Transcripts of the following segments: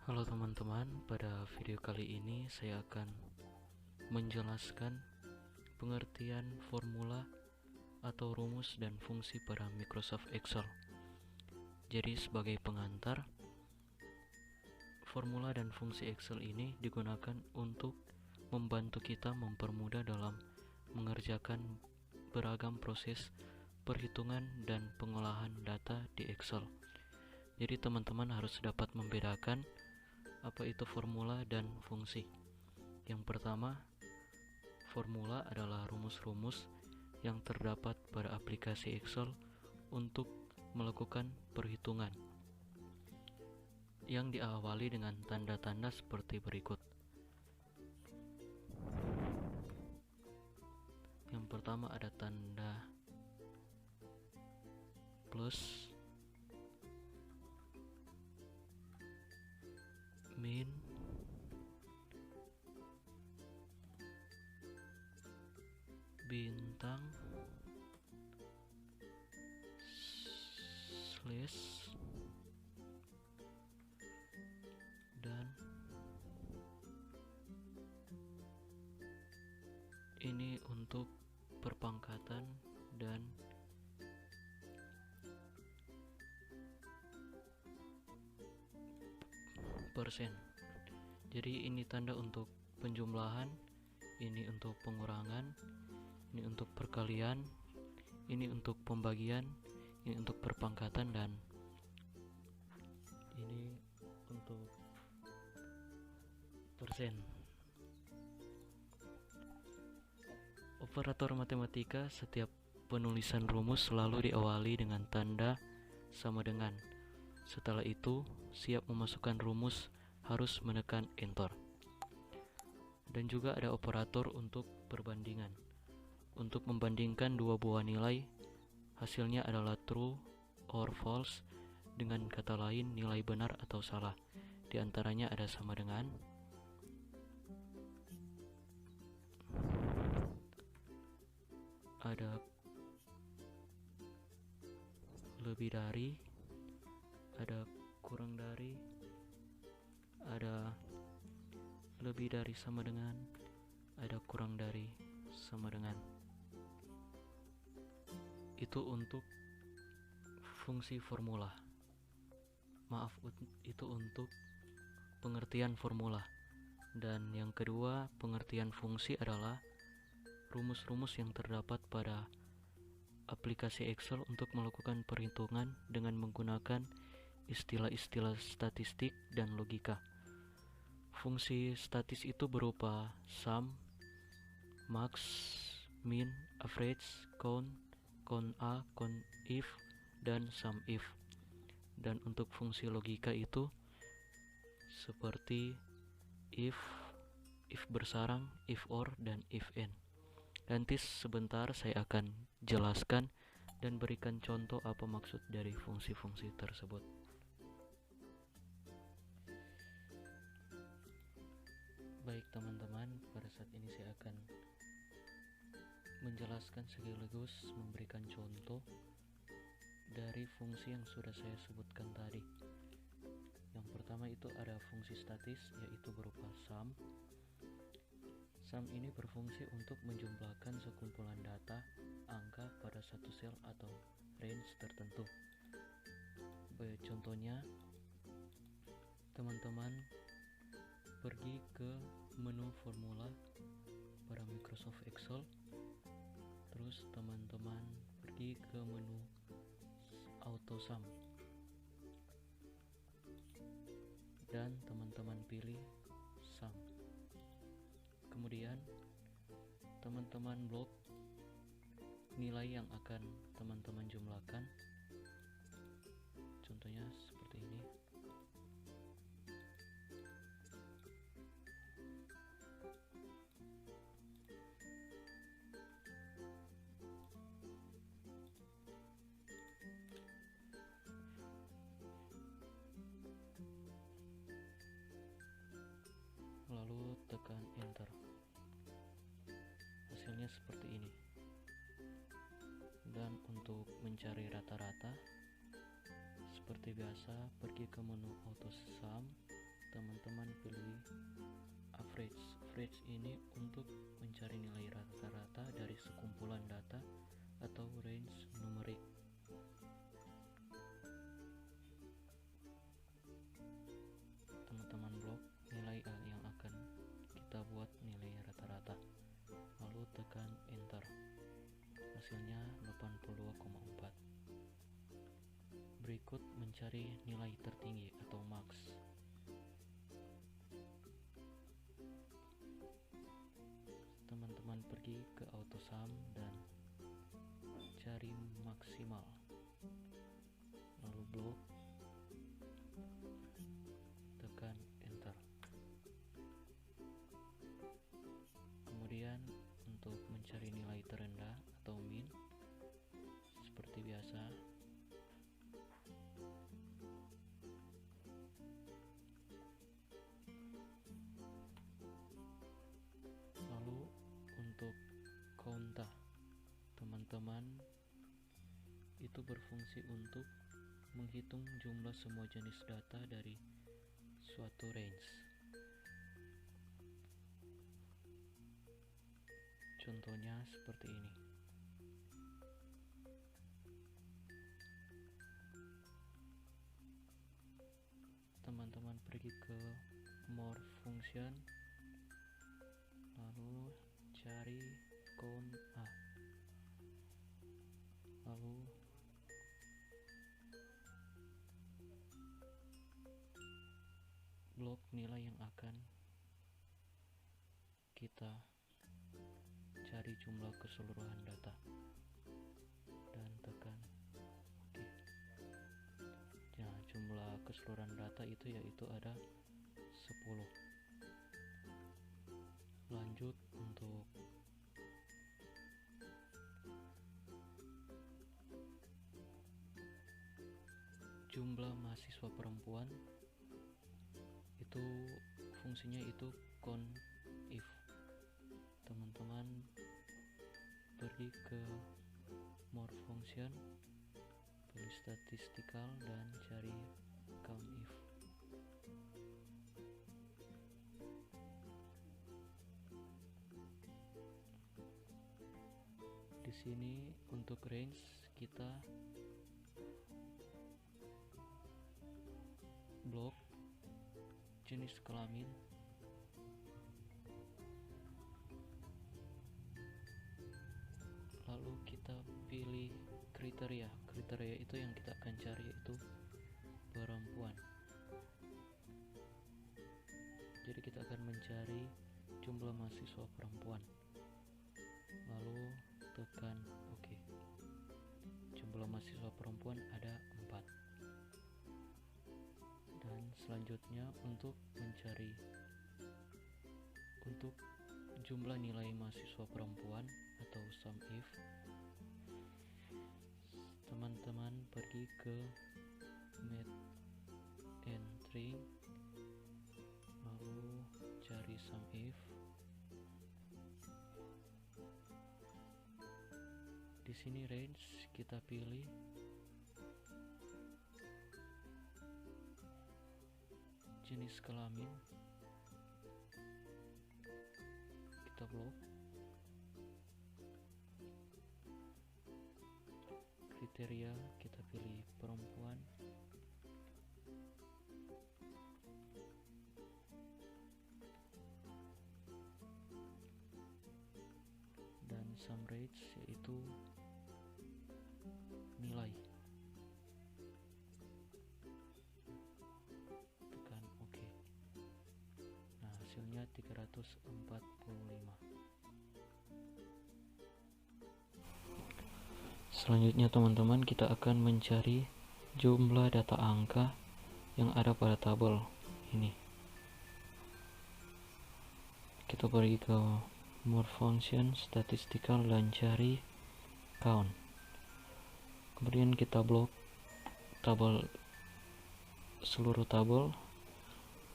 Halo teman-teman, pada video kali ini saya akan menjelaskan pengertian formula atau rumus dan fungsi pada Microsoft Excel. Jadi sebagai pengantar, formula dan fungsi Excel ini digunakan untuk membantu kita mempermudah dalam mengerjakan beragam proses perhitungan dan pengolahan data di Excel. Jadi teman-teman harus dapat membedakan apa itu formula dan fungsi. Yang pertama, formula adalah rumus-rumus yang terdapat pada aplikasi Excel untuk melakukan perhitungan yang diawali dengan tanda-tanda seperti berikut. Yang pertama ada tanda plus, min, bintang, slash, dan ini untuk perpangkatan dan persen. Jadi ini tanda untuk penjumlahan, ini untuk pengurangan, ini untuk perkalian, ini untuk pembagian, ini untuk perpangkatan, dan ini untuk persen. Operator matematika, setiap penulisan rumus selalu diawali dengan tanda sama dengan. Setelah itu, siap memasukkan rumus harus menekan enter. Dan juga ada operator untuk perbandingan. Untuk membandingkan dua buah nilai, hasilnya adalah true or false, dengan kata lain nilai benar atau salah. Di antaranya ada sama dengan, ada lebih dari, ada kurang dari, ada lebih dari sama dengan, ada kurang dari sama dengan. Itu untuk fungsi formula. Maaf, itu untuk pengertian formula. Dan yang kedua, pengertian fungsi adalah rumus-rumus yang terdapat pada aplikasi Excel untuk melakukan perhitungan dengan menggunakan istilah-istilah statistik dan logika. Fungsi statis itu berupa sum, max, min, average, count, count A, count if, dan sum if. Dan untuk fungsi logika itu seperti if bersarang, if or, dan if and. Nanti sebentar saya akan jelaskan dan berikan contoh apa maksud dari fungsi-fungsi tersebut. Baik teman-teman, pada saat ini saya akan menjelaskan sekaligus memberikan contoh dari fungsi yang sudah saya sebutkan tadi. Yang pertama itu ada fungsi statis, yaitu berupa sum. Sum ini berfungsi untuk menjumlahkan sekumpulan data angka pada satu sel atau range tertentu. Contohnya, teman-teman pergi ke menu formula pada Microsoft Excel, terus teman-teman pergi ke menu auto sum, dan teman-teman pilih sum. Kemudian teman-teman blok nilai yang akan teman-teman jumlahkan. Contohnya seperti ini. Lalu tekan enter. Hasilnya seperti ini. Dan untuk mencari rata-rata, seperti biasa pergi ke menu auto sum, teman-teman pilih average. Average ini untuk mencari nilai rata-rata dari sekumpulan data atau range numerik. Teman-teman blok nilai A yang akan kita buat nilai rata-rata, lalu tekan enter. Hasilnya 82,4. Berikut mencari nilai tertinggi atau max. Teman-teman pergi ke AutoSum dan cari maksimal, lalu blok, tekan enter. Kemudian untuk mencari nilai terendah atau min, seperti biasa lalu untuk count, teman-teman itu berfungsi untuk menghitung jumlah semua jenis data dari suatu range. Contohnya seperti ini. Teman-teman pergi ke more function, lalu cari count A, lalu blok nilai yang akan kita cari jumlah keseluruhan data dan tekan OK. Nah, jumlah keseluruhan data itu yaitu ada 10. Lanjut untuk jumlah mahasiswa perempuan, itu fungsinya itu count if. Teman-teman pergi ke more function, pilih statistical dan cari count if. Di sini untuk range kita blok jenis kelamin, lalu kita pilih kriteria. Kriteria itu yang kita akan cari yaitu perempuan. Jadi kita akan mencari jumlah mahasiswa perempuan, lalu tekan OK. Jumlah mahasiswa perempuan ada 4. Dan selanjutnya untuk mencari untuk jumlah nilai mahasiswa perempuan atau sum if, teman-teman pergi ke math entry, lalu cari sum if. Di sini range kita pilih jenis kelamin, kita blok. Kriteria kita pilih perempuan, dan sum range yaitu nilai. Tekan OK. Nah, hasilnya 345. Selanjutnya teman-teman kita akan mencari jumlah data angka yang ada pada tabel ini. Kita pergi ke more function, statistical dan cari count. Kemudian kita blok tabel, seluruh tabel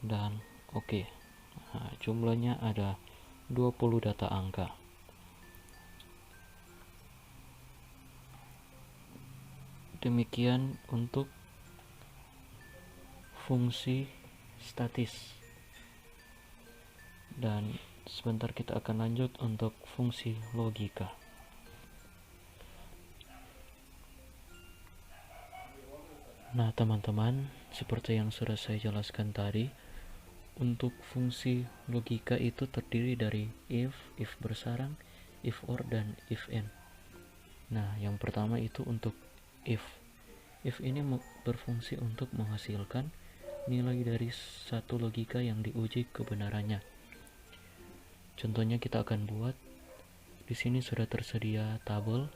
dan OK. Nah, jumlahnya ada 20 data angka. Demikian untuk fungsi statis. Dan sebentar kita akan lanjut untuk fungsi logika. Nah teman-teman, seperti yang sudah saya jelaskan tadi, untuk fungsi logika itu terdiri dari if bersarang, if or, dan if and. Nah yang pertama itu untuk if. If ini berfungsi untuk menghasilkan nilai dari satu logika yang diuji kebenarannya. Contohnya kita akan buat, di sini sudah tersedia tabel,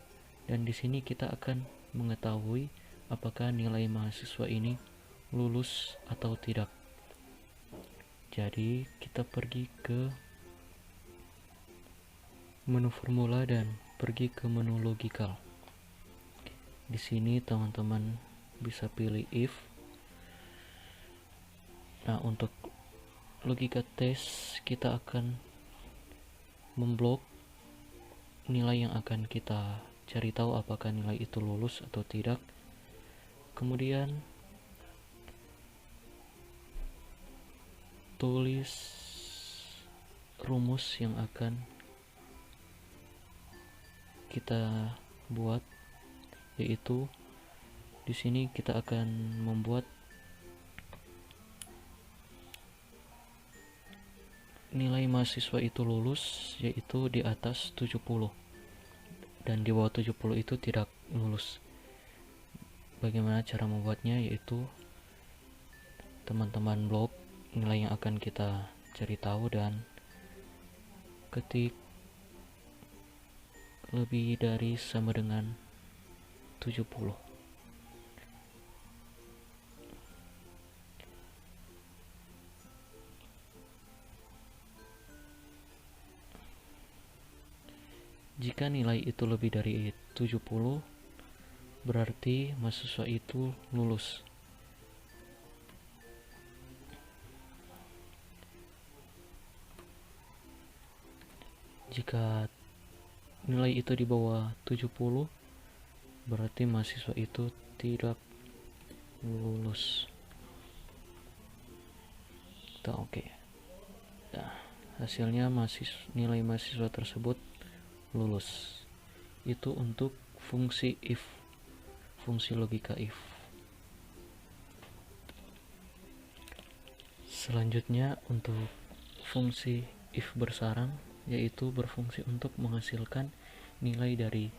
dan di sini kita akan mengetahui apakah nilai mahasiswa ini lulus atau tidak. Jadi kita pergi ke menu formula dan pergi ke menu logical. Di sini teman-teman bisa pilih if. Nah, untuk logika tes kita akan memblok nilai yang akan kita cari tahu apakah nilai itu lulus atau tidak. Kemudian tulis rumus yang akan kita buat, yaitu di sini kita akan membuat nilai mahasiswa itu lulus yaitu di atas 70 dan di bawah 70 itu tidak lulus. Bagaimana cara membuatnya, yaitu teman-teman blok nilai yang akan kita cari tahu dan ketik lebih dari sama dengan 70. Jika nilai itu lebih dari 70, berarti mahasiswa itu lulus. Jika nilai itu di bawah 70, berarti mahasiswa itu tidak lulus. Oke. Nah, hasilnya nilai mahasiswa tersebut lulus. Itu untuk fungsi if, fungsi logika if. Selanjutnya untuk fungsi if bersarang, yaitu berfungsi untuk menghasilkan nilai dari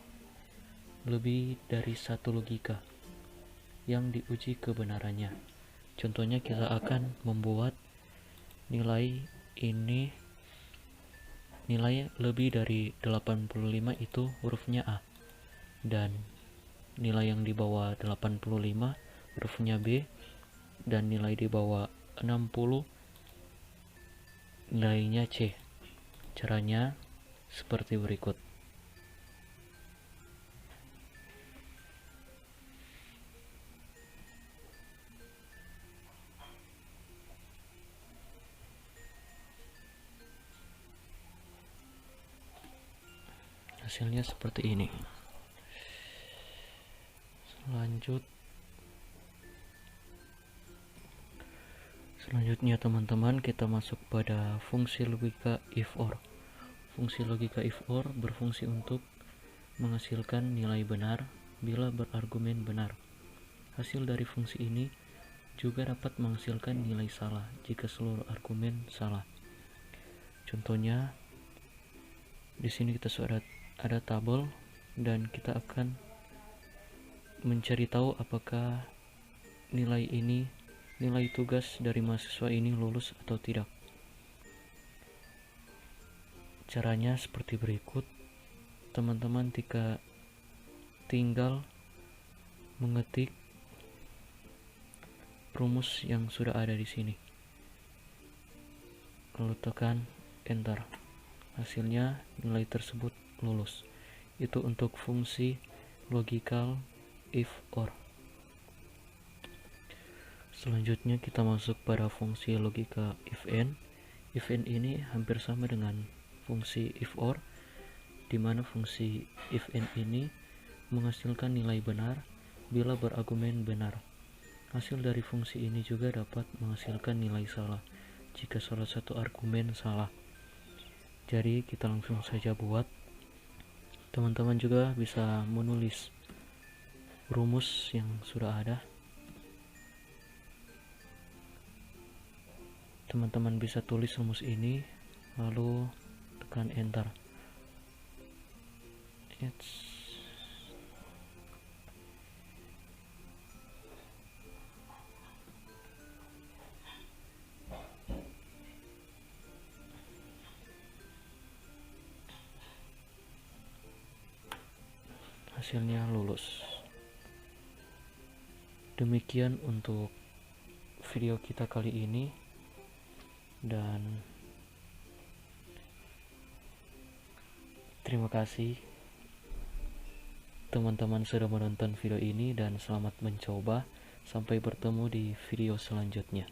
lebih dari satu logika yang diuji kebenarannya. Contohnya kita akan membuat nilai ini, nilai lebih dari 85 itu hurufnya A, dan nilai yang di bawah 85 hurufnya B, dan nilai di bawah 60 nilainya C. Caranya seperti berikut. Hasilnya seperti ini. Selanjutnya teman-teman, kita masuk pada fungsi logika if or. Fungsi logika if or berfungsi untuk menghasilkan nilai benar bila berargumen benar. Hasil dari fungsi ini juga dapat menghasilkan nilai salah jika seluruh argumen salah. Contohnya di sini kita sudah ada tabel dan kita akan mencari tahu apakah nilai tugas dari mahasiswa ini lulus atau tidak. Caranya seperti berikut. Teman-teman tinggal mengetik rumus yang sudah ada di sini, lalu tekan enter. Hasilnya nilai tersebut lulus. Itu untuk fungsi logical if or. Selanjutnya kita masuk pada fungsi logika if and. If and ini hampir sama dengan fungsi if or, di mana fungsi if and ini menghasilkan nilai benar bila berargumen benar. Hasil dari fungsi ini juga dapat menghasilkan nilai salah jika salah satu argumen salah. Jadi kita langsung saja buat. Teman-teman juga bisa menulis rumus yang sudah ada. Teman-teman bisa tulis rumus ini lalu tekan enter. Hasilnya lulus. Demikian untuk video kita kali ini, dan terima kasih teman-teman sudah menonton video ini dan selamat mencoba. Sampai bertemu di video selanjutnya.